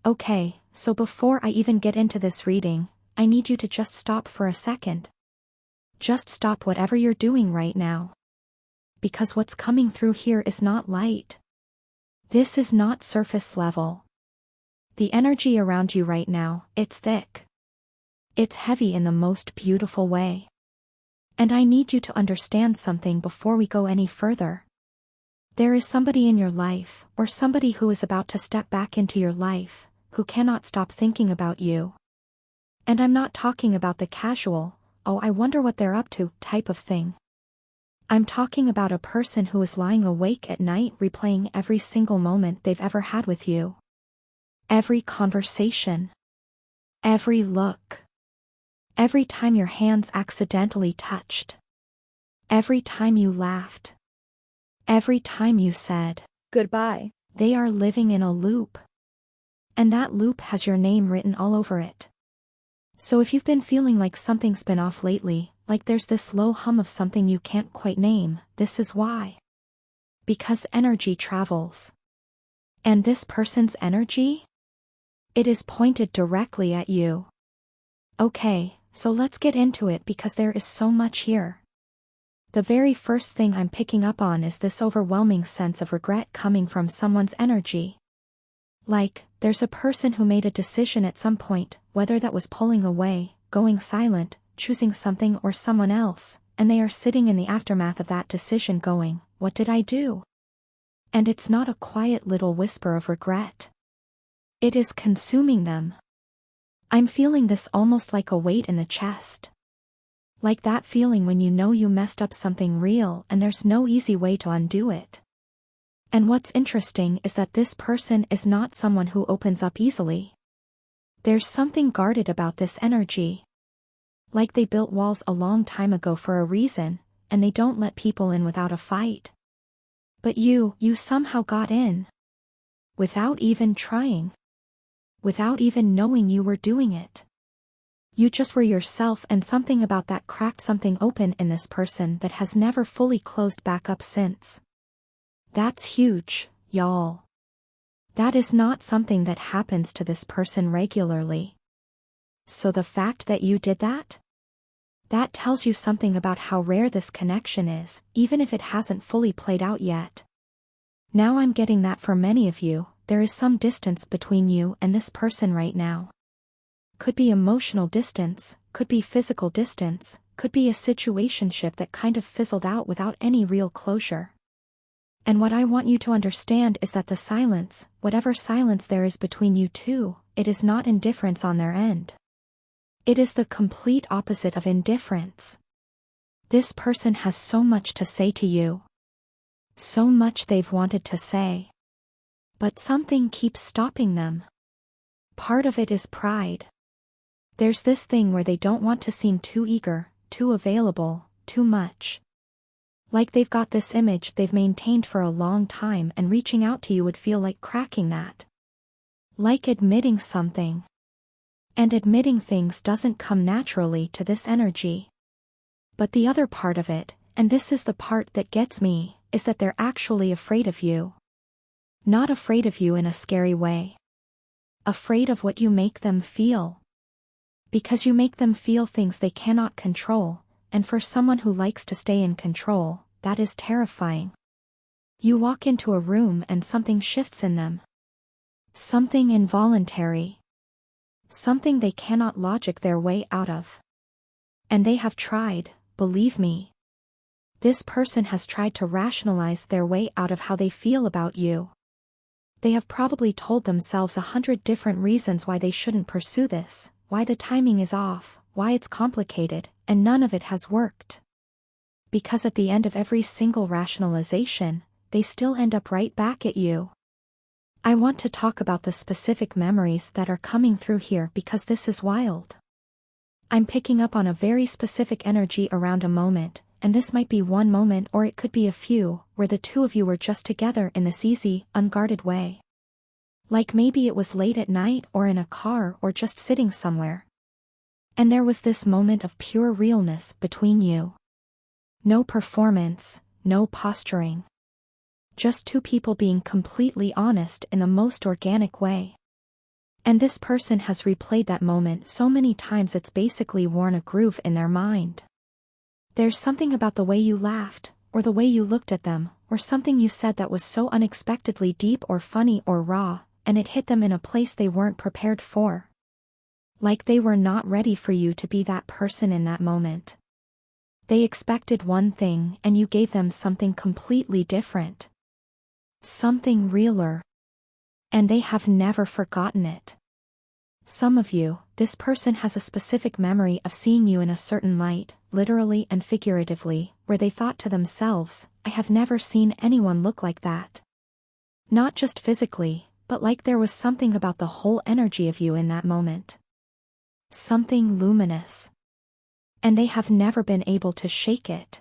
Okay, so before I even get into this reading, I need you to just stop for a second. Just stop whatever you're doing right now. Because what's coming through here is not light. This is not surface level. The energy around you right now, it's thick. It's heavy in the most beautiful way. And I need you to understand something before we go any further. There is somebody in your life, or somebody who is about to step back into your life, who cannot stop thinking about you. And I'm not talking about the casual, "oh, I wonder what they're up to" type of thing. I'm talking about a person who is lying awake at night replaying every single moment they've ever had with you. Every conversation. Every look. Every time your hands accidentally touched. Every time you laughed. Every time you said goodbye. They are living in a loop. And that loop has your name written all over it. So if you've been feeling like something's been off lately, like there's this low hum of something you can't quite name, this is why. Because energy travels. And this person's energy? It is pointed directly at you. Okay, so let's get into it because there is so much here. The very first thing I'm picking up on is this overwhelming sense of regret coming from someone's energy. Like, there's a person who made a decision at some point, whether that was pulling away, going silent, choosing something or someone else, and they are sitting in the aftermath of that decision going, "What did I do?" And it's not a quiet little whisper of regret. It is consuming them. I'm feeling this almost like a weight in the chest. Like that feeling when you know you messed up something real and there's no easy way to undo it. And what's interesting is that this person is not someone who opens up easily. There's something guarded about this energy. Like they built walls a long time ago for a reason, and they don't let people in without a fight. But you somehow got in. Without even trying. Without even knowing you were doing it. You just were yourself, and something about that cracked something open in this person that has never fully closed back up since. That's huge, y'all. That is not something that happens to this person regularly. So the fact that you did that? That tells you something about how rare this connection is, even if it hasn't fully played out yet. Now I'm getting that for many of you, there is some distance between you and this person right now. Could be emotional distance, could be physical distance, could be a situationship that kind of fizzled out without any real closure. And what I want you to understand is that the silence, whatever silence there is between you two, it is not indifference on their end. It is the complete opposite of indifference. This person has so much to say to you. So much they've wanted to say. But something keeps stopping them. Part of it is pride. There's this thing where they don't want to seem too eager, too available, too much. Like they've got this image they've maintained for a long time, and reaching out to you would feel like cracking that. Like admitting something. And admitting things doesn't come naturally to this energy. But the other part of it, and this is the part that gets me, is that they're actually afraid of you. Not afraid of you in a scary way. Afraid of what you make them feel. Because you make them feel things they cannot control, and for someone who likes to stay in control, that is terrifying. You walk into a room and something shifts in them. Something involuntary. Something they cannot logic their way out of. And they have tried, believe me. This person has tried to rationalize their way out of how they feel about you. They have probably told themselves 100 different reasons why they shouldn't pursue this, why the timing is off, why it's complicated, and none of it has worked. Because at the end of every single rationalization, they still end up right back at you. I want to talk about the specific memories that are coming through here because this is wild. I'm picking up on a very specific energy around a moment, and this might be one moment or it could be a few, where the two of you were just together in this easy, unguarded way. Like maybe it was late at night or in a car or just sitting somewhere. And there was this moment of pure realness between you. No performance, no posturing. Just two people being completely honest in the most organic way. And this person has replayed that moment so many times it's basically worn a groove in their mind. There's something about the way you laughed, or the way you looked at them, or something you said that was so unexpectedly deep or funny or raw, and it hit them in a place they weren't prepared for. Like they were not ready for you to be that person in that moment. They expected one thing and you gave them something completely different. Something realer. And they have never forgotten it. Some of you, this person has a specific memory of seeing you in a certain light, literally and figuratively, where they thought to themselves, I have never seen anyone look like that. Not just physically, but like there was something about the whole energy of you in that moment. Something luminous. And they have never been able to shake it.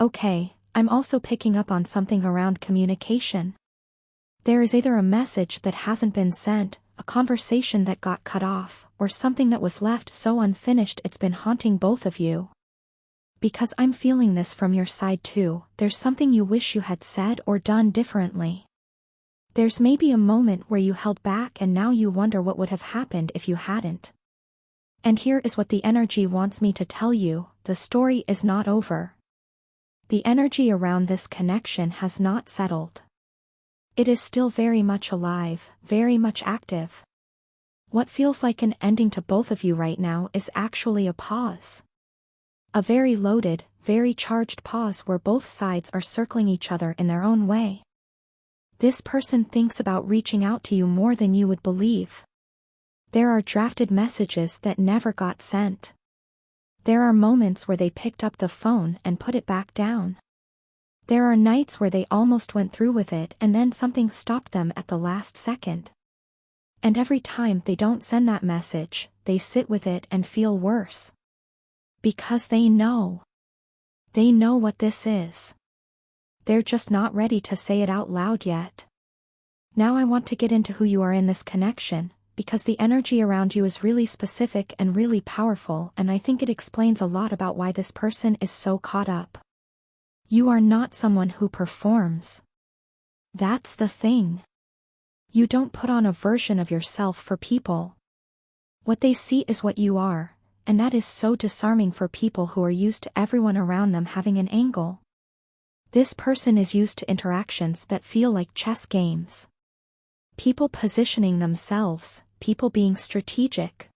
Okay, I'm also picking up on something around communication. There is either a message that hasn't been sent, a conversation that got cut off, or something that was left so unfinished it's been haunting both of you. Because I'm feeling this from your side too, there's something you wish you had said or done differently. There's maybe a moment where you held back and now you wonder what would have happened if you hadn't. And here is what the energy wants me to tell you, the story is not over. The energy around this connection has not settled. It is still very much alive, very much active. What feels like an ending to both of you right now is actually a pause. A very loaded, very charged pause where both sides are circling each other in their own way. This person thinks about reaching out to you more than you would believe. There are drafted messages that never got sent. There are moments where they picked up the phone and put it back down. There are nights where they almost went through with it and then something stopped them at the last second. And every time they don't send that message, they sit with it and feel worse. Because they know. They know what this is. They're just not ready to say it out loud yet. Now I want to get into who you are in this connection, because the energy around you is really specific and really powerful, and I think it explains a lot about why this person is so caught up. You are not someone who performs. That's the thing. You don't put on a version of yourself for people. What they see is what you are, and that is so disarming for people who are used to everyone around them having an angle. This person is used to interactions that feel like chess games. People positioning themselves, people being strategic.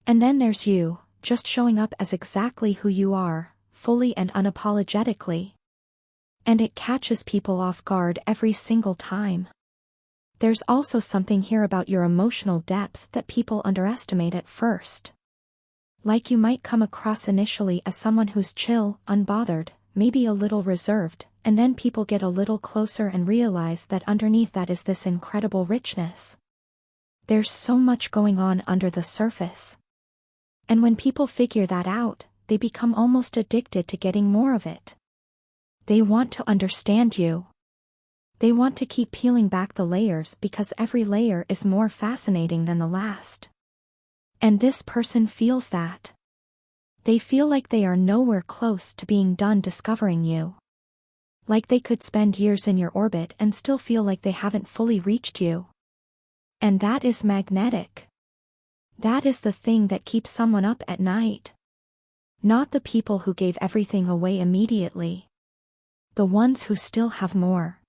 And then there's you, just showing up as exactly who you are, fully and unapologetically. And it catches people off guard every single time. There's also something here about your emotional depth that people underestimate at first. Like you might come across initially as someone who's chill, unbothered, maybe a little reserved, and then people get a little closer and realize that underneath that is this incredible richness. There's so much going on under the surface. And when people figure that out, they become almost addicted to getting more of it. They want to understand you. They want to keep peeling back the layers because every layer is more fascinating than the last. And this person feels that. They feel like they are nowhere close to being done discovering you. Like they could spend years in your orbit and still feel like they haven't fully reached you. And that is magnetic. That is the thing that keeps someone up at night. Not the people who gave everything away immediately. The ones who still have more.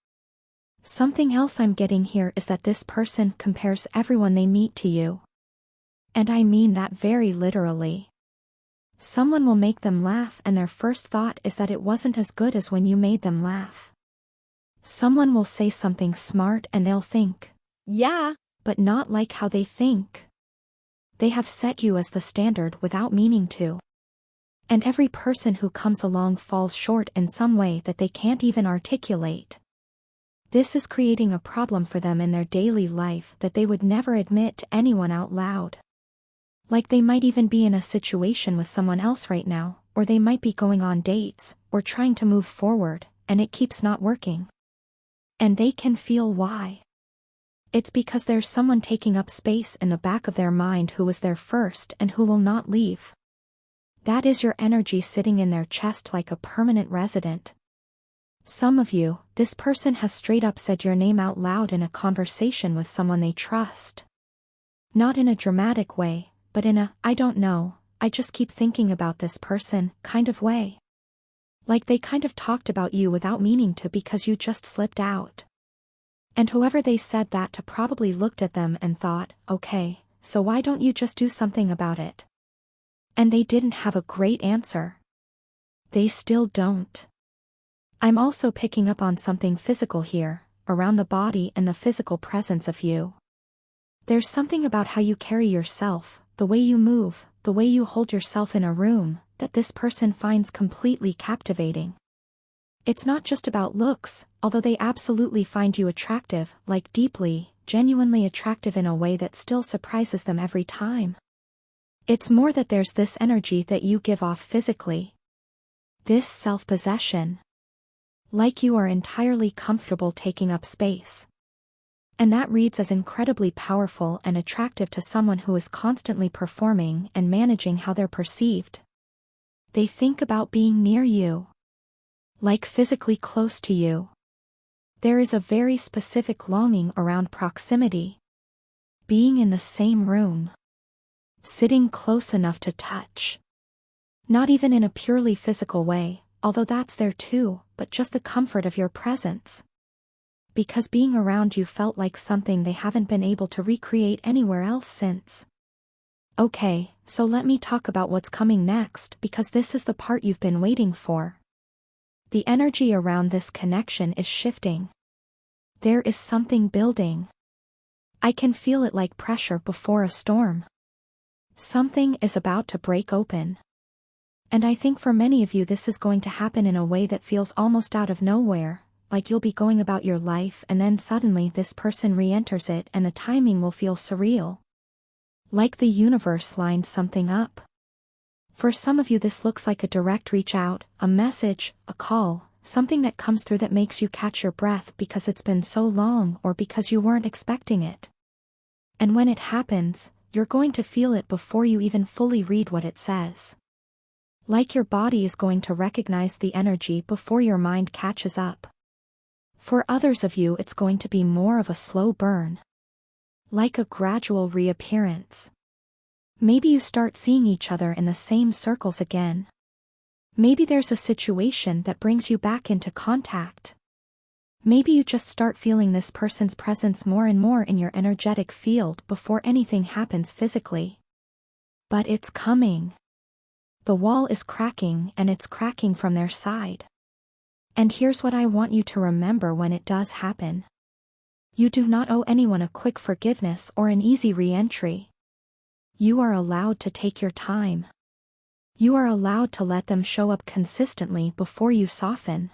Something else I'm getting here is that this person compares everyone they meet to you. And I mean that very literally. Someone will make them laugh and their first thought is that it wasn't as good as when you made them laugh. Someone will say something smart and they'll think, yeah, but not like how they think. They have set you as the standard without meaning to. And every person who comes along falls short in some way that they can't even articulate. This is creating a problem for them in their daily life that they would never admit to anyone out loud. Like they might even be in a situation with someone else right now, or they might be going on dates, or trying to move forward, and it keeps not working. And they can feel why. It's because there's someone taking up space in the back of their mind who was there first and who will not leave. That is your energy sitting in their chest like a permanent resident. Some of you, this person has straight up said your name out loud in a conversation with someone they trust. Not in a dramatic way, but in a, I don't know, I just keep thinking about this person, kind of way. Like they kind of talked about you without meaning to because you just slipped out. And whoever they said that to probably looked at them and thought, okay, so why don't you just do something about it? And they didn't have a great answer. They still don't. I'm also picking up on something physical here, around the body and the physical presence of you. There's something about how you carry yourself, the way you move, the way you hold yourself in a room, that this person finds completely captivating. It's not just about looks, although they absolutely find you attractive, like deeply, genuinely attractive in a way that still surprises them every time. It's more that there's this energy that you give off physically. This self-possession. Like you are entirely comfortable taking up space. And that reads as incredibly powerful and attractive to someone who is constantly performing and managing how they're perceived. They think about being near you. Like physically close to you. There is a very specific longing around proximity. Being in the same room. Sitting close enough to touch. Not even in a purely physical way, although that's there too, but just the comfort of your presence. Because being around you felt like something they haven't been able to recreate anywhere else since. Okay, so let me talk about what's coming next because this is the part you've been waiting for. The energy around this connection is shifting. There is something building. I can feel it like pressure before a storm. Something is about to break open. And I think for many of you this is going to happen in a way that feels almost out of nowhere, like you'll be going about your life and then suddenly this person re-enters it and the timing will feel surreal. Like the universe lined something up. For some of you this looks like a direct reach out, a message, a call, something that comes through that makes you catch your breath because it's been so long or because you weren't expecting it. And when it happens, you're going to feel it before you even fully read what it says. Like your body is going to recognize the energy before your mind catches up. For others of you it's going to be more of a slow burn. Like a gradual reappearance. Maybe you start seeing each other in the same circles again. Maybe there's a situation that brings you back into contact. Maybe you just start feeling this person's presence more and more in your energetic field before anything happens physically. But it's coming. The wall is cracking and it's cracking from their side. And here's what I want you to remember when it does happen. You do not owe anyone a quick forgiveness or an easy re-entry. You are allowed to take your time. You are allowed to let them show up consistently before you soften.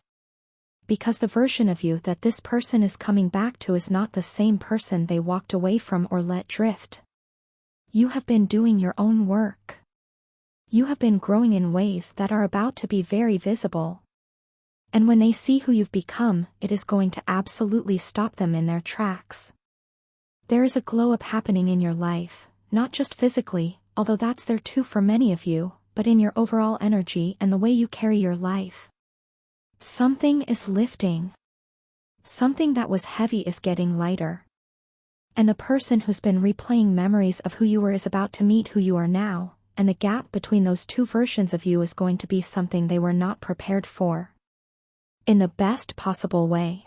Because the version of you that this person is coming back to is not the same person they walked away from or let drift. You have been doing your own work. You have been growing in ways that are about to be very visible. And when they see who you've become, it is going to absolutely stop them in their tracks. There is a glow-up happening in your life, not just physically, although that's there too for many of you, but in your overall energy and the way you carry your life. Something is lifting. Something that was heavy is getting lighter. And the person who's been replaying memories of who you were is about to meet who you are now, and the gap between those two versions of you is going to be something they were not prepared for. In the best possible way.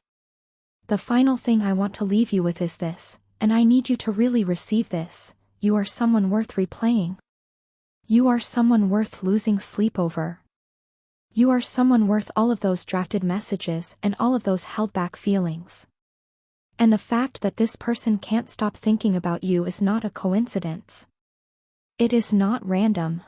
The final thing I want to leave you with is this, and I need you to really receive this: you are someone worth replaying. You are someone worth losing sleep over. You are someone worth all of those drafted messages and all of those held back feelings. And the fact that this person can't stop thinking about you is not a coincidence. It is not random.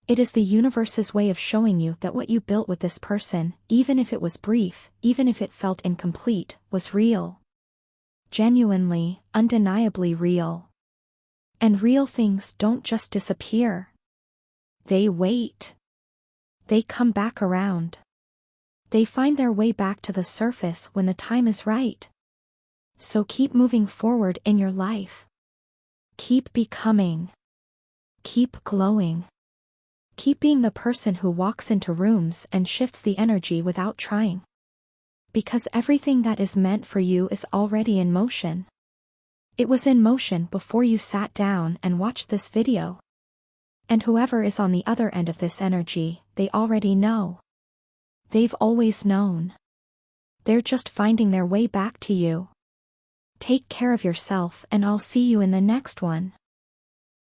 It is the universe's way of showing you that what you built with this person, even if it was brief, even if it felt incomplete, was real. Genuinely, undeniably real. And real things don't just disappear. They wait. They come back around. They find their way back to the surface when the time is right. So keep moving forward in your life. Keep becoming. Keep glowing. Keep being the person who walks into rooms and shifts the energy without trying. Because everything that is meant for you is already in motion. It was in motion before you sat down and watched this video. And whoever is on the other end of this energy, they already know. They've always known. They're just finding their way back to you. Take care of yourself and I'll see you in the next one.